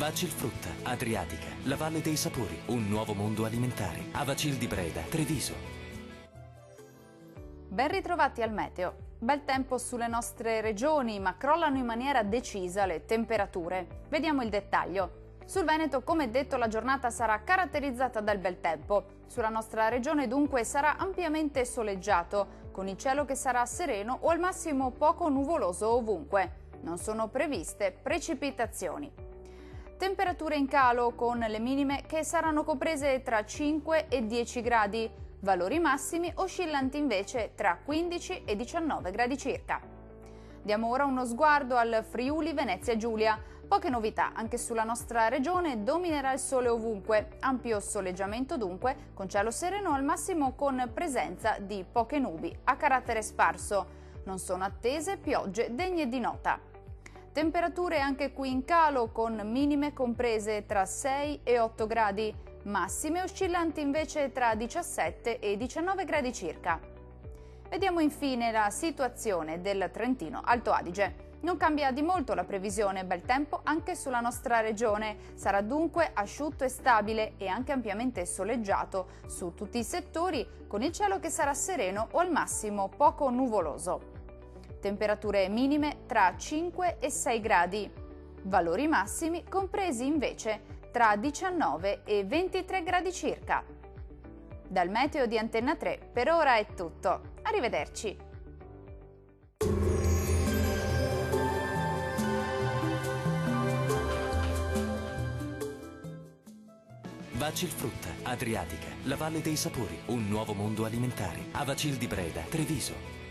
Vacil Frutta, Adriatica, la Valle dei Sapori, un nuovo mondo alimentare. Avacil di Breda, Treviso. Ben ritrovati al meteo. Bel tempo sulle nostre regioni, ma crollano in maniera decisa le temperature. Vediamo il dettaglio. Sul Veneto, come detto, la giornata sarà caratterizzata dal bel tempo. Sulla nostra regione dunque sarà ampiamente soleggiato, con il cielo che sarà sereno o al massimo poco nuvoloso ovunque. Non sono previste precipitazioni. Temperature in calo con le minime che saranno comprese tra 5 e 10 gradi, valori massimi oscillanti invece tra 15 e 19 gradi circa. Diamo ora uno sguardo al Friuli Venezia Giulia. Poche novità, anche sulla nostra regione dominerà il sole ovunque, ampio soleggiamento dunque, con cielo sereno al massimo con presenza di poche nubi a carattere sparso. Non sono attese piogge degne di nota. Temperature anche qui in calo con minime comprese tra 6 e 8 gradi, massime oscillanti invece tra 17 e 19 gradi circa. Vediamo infine la situazione del Trentino Alto Adige. Non cambia di molto la previsione bel tempo anche sulla nostra regione, sarà dunque asciutto e stabile e anche ampiamente soleggiato su tutti i settori, con il cielo che sarà sereno o al massimo poco nuvoloso. Temperature minime tra 5 e 6 gradi, valori massimi compresi invece tra 19 e 23 gradi circa. Dal meteo di Antenna 3 per ora è tutto, arrivederci! Vacil Frutta, Adriatica, la Valle dei Sapori, un nuovo mondo alimentare. Avacil di Breda, Treviso.